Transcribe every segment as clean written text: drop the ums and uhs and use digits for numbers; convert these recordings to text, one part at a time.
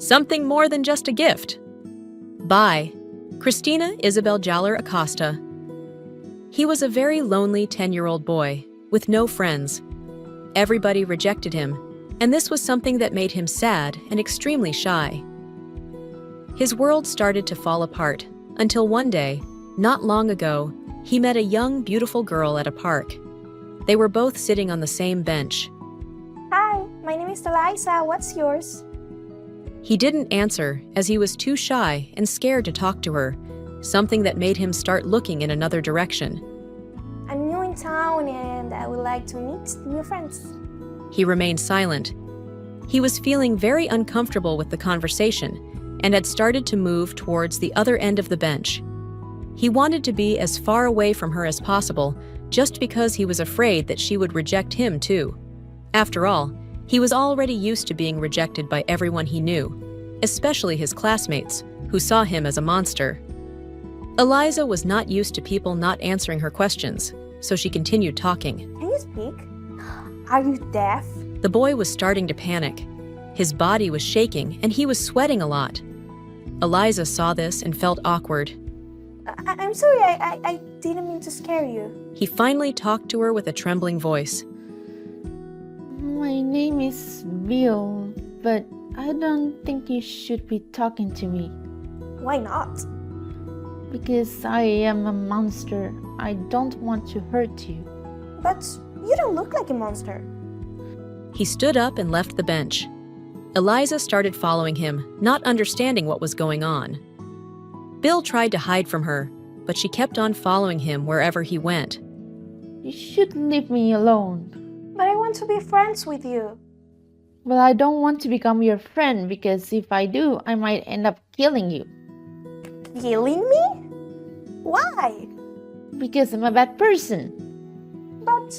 Something more than just a gift. By Christina Isabel Jaller Acosta. He was a very lonely 10-year-old boy with no friends. Everybody rejected him, and this was something that made him sad and extremely shy. His world started to fall apart until one day, not long ago, he met a young, beautiful girl at a park. They were both sitting on the same bench. Hi, my name is Eliza. What's yours? He didn't answer as he was too shy and scared to talk to her, something that made him start looking in another direction. I'm new in town and I would like to meet new friends. He remained silent. He was feeling very uncomfortable with the conversation and had started to move towards the other end of the bench. He wanted to be as far away from her as possible just because he was afraid that she would reject him too. After all, he was already used to being rejected by everyone he knew, especially his classmates, who saw him as a monster. Eliza was not used to people not answering her questions, so she continued talking. Can you speak? Are you deaf? The boy was starting to panic. His body was shaking and he was sweating a lot. Eliza saw this and felt awkward. I'm sorry, I didn't mean to scare you. He finally talked to her with a trembling voice. My name is Bill, but I don't think you should be talking to me. Why not? Because I am a monster. I don't want to hurt you. But you don't look like a monster. He stood up and left the bench. Eliza started following him, not understanding what was going on. Bill tried to hide from her, but she kept on following him wherever he went. You should leave me alone. But I want to be friends with you. Well, I don't want to become your friend because if I do, I might end up killing you. Killing me? Why? Because I'm a bad person. But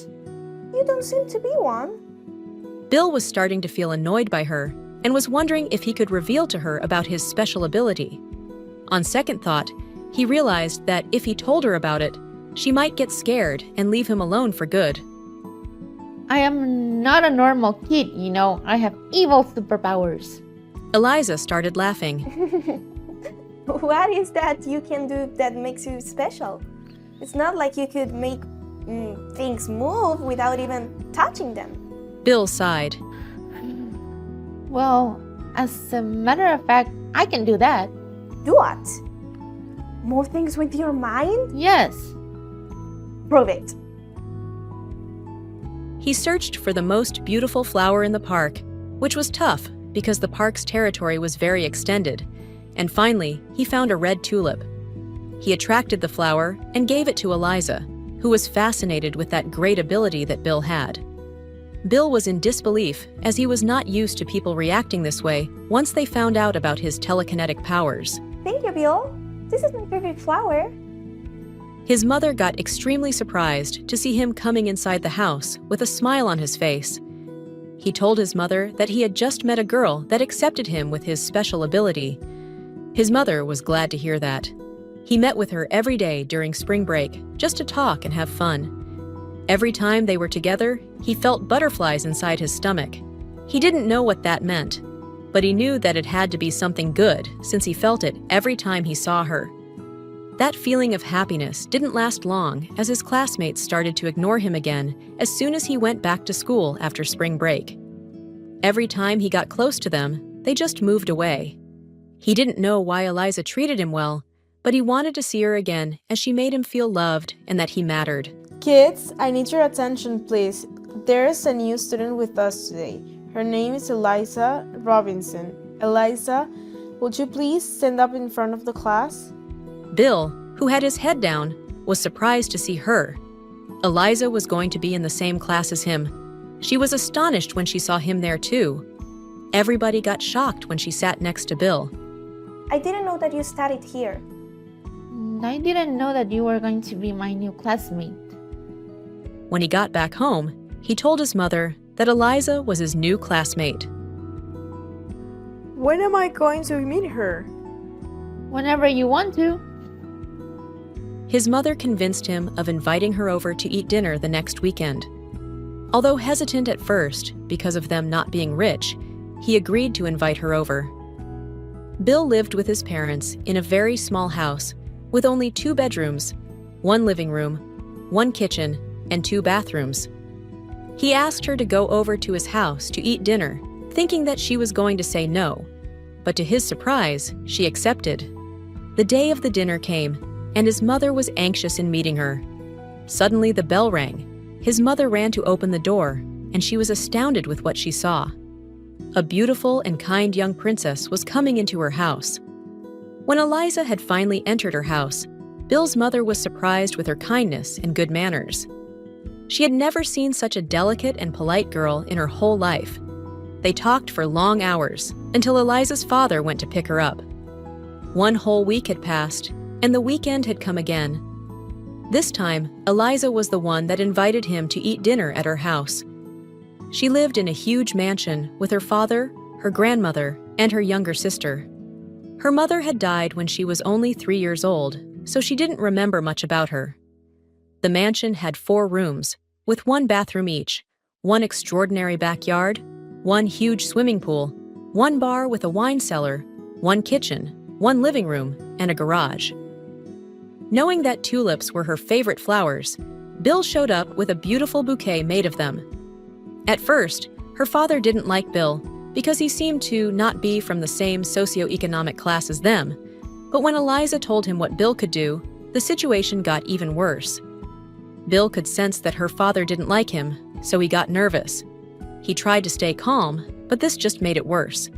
you don't seem to be one. Bill was starting to feel annoyed by her and was wondering if he could reveal to her about his special ability. On second thought, he realized that if he told her about it, she might get scared and leave him alone for good. I am not a normal kid, you know. I have evil superpowers. Eliza started laughing. What is that you can do that makes you special? It's not like you could make things move without even touching them. Bill sighed. Well, as a matter of fact, I can do that. Do what? Move things with your mind? Yes. Prove it. He searched for the most beautiful flower in the park, which was tough because the park's territory was very extended, and finally, he found a red tulip. He attracted the flower and gave it to Eliza, who was fascinated with that great ability that Bill had. Bill was in disbelief as he was not used to people reacting this way once they found out about his telekinetic powers. Thank you, Bill. This is my favorite flower. His mother got extremely surprised to see him coming inside the house with a smile on his face. He told his mother that he had just met a girl that accepted him with his special ability. His mother was glad to hear that. He met with her every day during spring break just to talk and have fun. Every time they were together, he felt butterflies inside his stomach. He didn't know what that meant, but he knew that it had to be something good since he felt it every time he saw her. That feeling of happiness didn't last long as his classmates started to ignore him again as soon as he went back to school after spring break. Every time he got close to them, they just moved away. He didn't know why Eliza treated him well, but he wanted to see her again as she made him feel loved and that he mattered. Kids, I need your attention, please. There's a new student with us today. Her name is Eliza Robinson. Eliza, would you please stand up in front of the class? Bill, who had his head down, was surprised to see her. Eliza was going to be in the same class as him. She was astonished when she saw him there too. Everybody got shocked when she sat next to Bill. I didn't know that you studied here. I didn't know that you were going to be my new classmate. When he got back home, he told his mother that Eliza was his new classmate. When am I going to meet her? Whenever you want to. His mother convinced him of inviting her over to eat dinner the next weekend. Although hesitant at first because of them not being rich, he agreed to invite her over. Bill lived with his parents in a very small house with only 2 bedrooms, 1 living room, 1 kitchen, and 2 bathrooms. He asked her to go over to his house to eat dinner, thinking that she was going to say no. But to his surprise, she accepted. The day of the dinner came, and his mother was anxious in meeting her. Suddenly the bell rang. His mother ran to open the door, and she was astounded with what she saw. A beautiful and kind young princess was coming into her house. When Eliza had finally entered her house, Bill's mother was surprised with her kindness and good manners. She had never seen such a delicate and polite girl in her whole life. They talked for long hours until Eliza's father went to pick her up. 1 whole week had passed, and the weekend had come again. This time, Eliza was the one that invited him to eat dinner at her house. She lived in a huge mansion with her father, her grandmother, and her younger sister. Her mother had died when she was only 3 years old, so she didn't remember much about her. The mansion had 4 rooms, with 1 bathroom each, 1 extraordinary backyard, 1 huge swimming pool, 1 bar with a wine cellar, 1 kitchen, 1 living room, and a garage. Knowing that tulips were her favorite flowers, Bill showed up with a beautiful bouquet made of them. At first, her father didn't like Bill because he seemed to not be from the same socioeconomic class as them, but when Eliza told him what Bill could do, the situation got even worse. Bill could sense that her father didn't like him, so he got nervous. He tried to stay calm, but this just made it worse.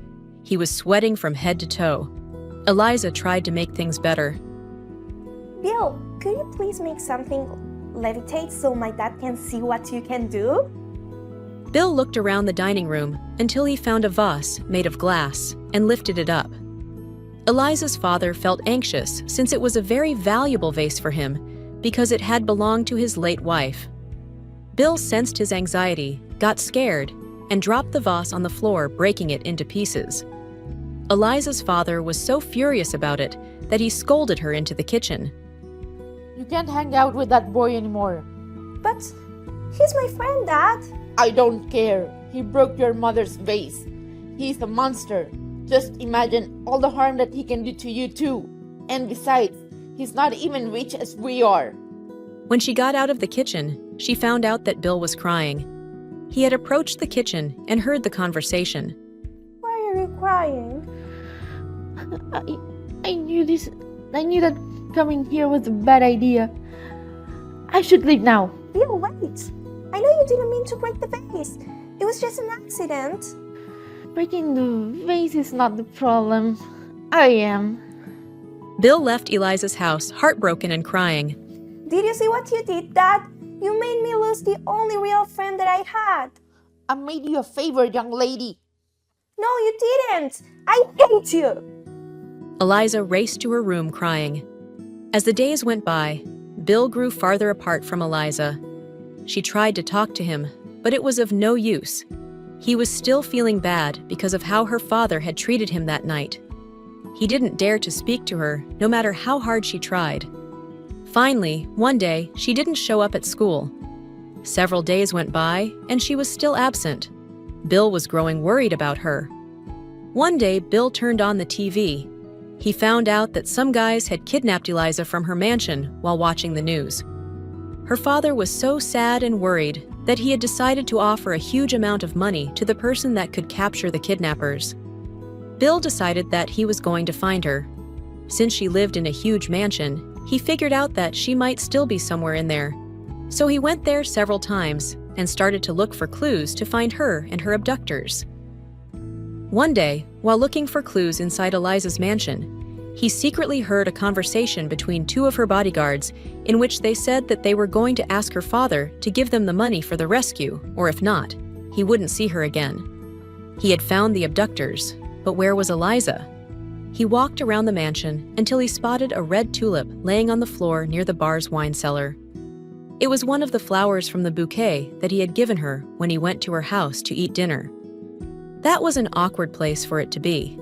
He was sweating from head to toe. Eliza tried to make things better. Bill, could you please make something levitate so my dad can see what you can do? Bill looked around the dining room until he found a vase made of glass and lifted it up. Eliza's father felt anxious since it was a very valuable vase for him because it had belonged to his late wife. Bill sensed his anxiety, got scared, and dropped the vase on the floor, breaking it into pieces. Eliza's father was so furious about it that he scolded her into the kitchen. You can't hang out with that boy anymore. But he's my friend, Dad. I don't care. He broke your mother's vase. He's a monster. Just imagine all the harm that he can do to you too. And besides, he's not even rich as we are. When she got out of the kitchen, she found out that Bill was crying. He had approached the kitchen and heard the conversation. Why are you crying? I knew that coming here was a bad idea. I should leave now. Bill, wait. I know you didn't mean to break the vase. It was just an accident. Breaking the vase is not the problem. I am. Bill left Eliza's house heartbroken and crying. Did you see what you did, Dad? You made me lose the only real friend that I had. I made you a favor, young lady. No, you didn't. I hate you. Eliza raced to her room crying. As the days went by, Bill grew farther apart from Eliza. She tried to talk to him, but it was of no use. He was still feeling bad because of how her father had treated him that night. He didn't dare to speak to her, no matter how hard she tried. Finally, one day, she didn't show up at school. Several days went by, and she was still absent. Bill was growing worried about her. One day, Bill turned on the TV. He found out that some guys had kidnapped Eliza from her mansion while watching the news. Her father was so sad and worried that he had decided to offer a huge amount of money to the person that could capture the kidnappers. Bill decided that he was going to find her. Since she lived in a huge mansion, he figured out that she might still be somewhere in there. So he went there several times and started to look for clues to find her and her abductors. One day, while looking for clues inside Eliza's mansion, he secretly heard a conversation between 2 of her bodyguards in which they said that they were going to ask her father to give them the money for the rescue, or if not, he wouldn't see her again. He had found the abductors, but where was Eliza? He walked around the mansion until he spotted a red tulip laying on the floor near the bar's wine cellar. It was one of the flowers from the bouquet that he had given her when he went to her house to eat dinner. That was an awkward place for it to be.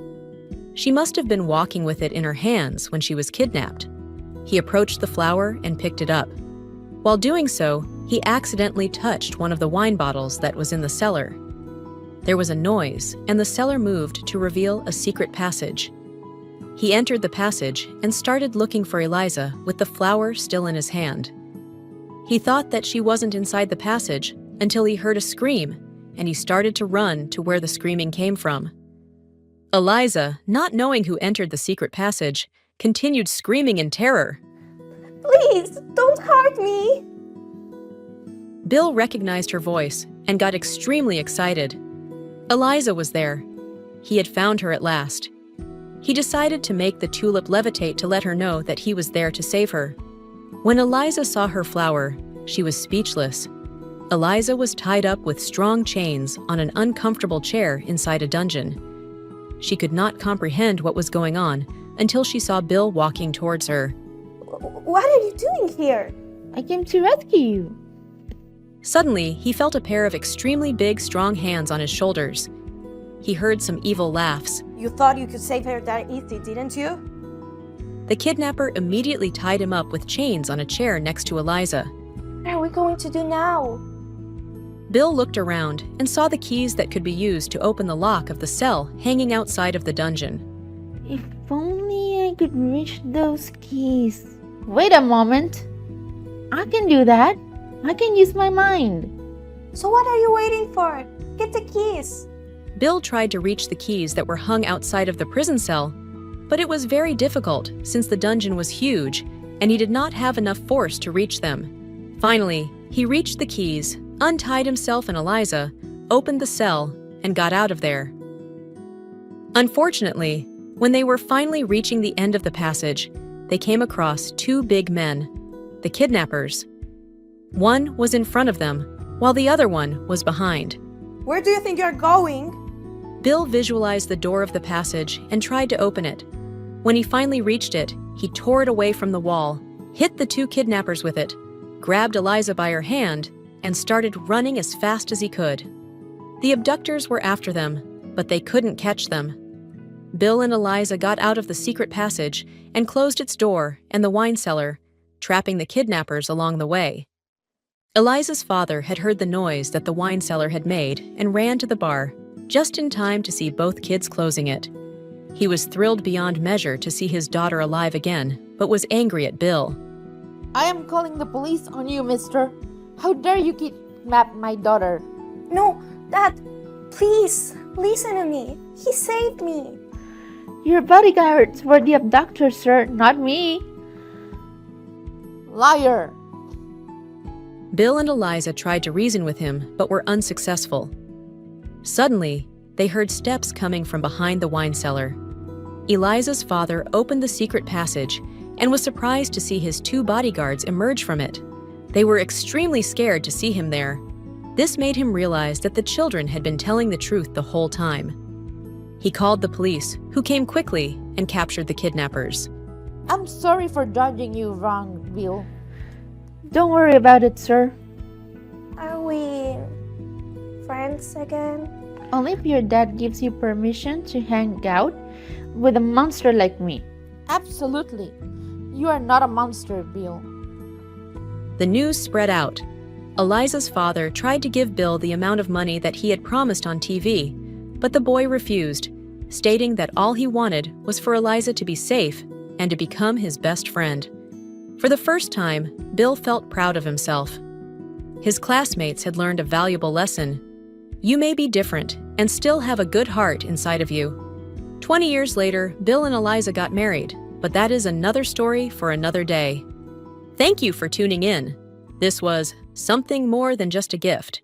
She must have been walking with it in her hands when she was kidnapped. He approached the flower and picked it up. While doing so, he accidentally touched one of the wine bottles that was in the cellar. There was a noise, and the cellar moved to reveal a secret passage. He entered the passage and started looking for Eliza with the flower still in his hand. He thought that she wasn't inside the passage until he heard a scream, and he started to run to where the screaming came from. Eliza, not knowing who entered the secret passage, continued screaming in terror. Please, don't hurt me! Bill recognized her voice and got extremely excited. Eliza was there. He had found her at last. He decided to make the tulip levitate to let her know that he was there to save her. When Eliza saw her flower, she was speechless. Eliza was tied up with strong chains on an uncomfortable chair inside a dungeon. She could not comprehend what was going on until she saw Bill walking towards her. What are you doing here? I came to rescue you. Suddenly, he felt a pair of extremely big, strong hands on his shoulders. He heard some evil laughs. You thought you could save her that easy, didn't you? The kidnapper immediately tied him up with chains on a chair next to Eliza. What are we going to do now? Bill looked around and saw the keys that could be used to open the lock of the cell hanging outside of the dungeon. If only I could reach those keys. Wait a moment. I can do that. I can use my mind. So what are you waiting for? Get the keys. Bill tried to reach the keys that were hung outside of the prison cell, but it was very difficult since the dungeon was huge and he did not have enough force to reach them. Finally, he reached the keys, untied himself and Eliza, opened the cell, and got out of there. Unfortunately, when they were finally reaching the end of the passage, they came across two big men, the kidnappers. One was in front of them, while the other one was behind. Where do you think you're going? Bill visualized the door of the passage and tried to open it. When he finally reached it, he tore it away from the wall, hit the two kidnappers with it, grabbed Eliza by her hand, and started running as fast as he could. The abductors were after them, but they couldn't catch them. Bill and Eliza got out of the secret passage and closed its door and the wine cellar, trapping the kidnappers along the way. Eliza's father had heard the noise that the wine cellar had made and ran to the bar, just in time to see both kids closing it. He was thrilled beyond measure to see his daughter alive again, but was angry at Bill. I am calling the police on you, mister. How dare you kidnap my daughter? No, Dad, please, listen to me. He saved me. Your bodyguards were the abductors, sir, not me. Liar! Bill and Eliza tried to reason with him, but were unsuccessful. Suddenly, they heard steps coming from behind the wine cellar. Eliza's father opened the secret passage and was surprised to see his two bodyguards emerge from it. They were extremely scared to see him there. This made him realize that the children had been telling the truth the whole time. He called the police, who came quickly and captured the kidnappers. I'm sorry for judging you wrong, Bill. Don't worry about it, sir. Are we friends again? Only if your dad gives you permission to hang out with a monster like me. Absolutely. You are not a monster, Bill. The news spread out. Eliza's father tried to give Bill the amount of money that he had promised on TV, but the boy refused, stating that all he wanted was for Eliza to be safe and to become his best friend. For the first time, Bill felt proud of himself. His classmates had learned a valuable lesson. You may be different and still have a good heart inside of you. 20 years later, Bill and Eliza got married, but that is another story for another day. Thank you for tuning in. This was Something More Than Just a Gift.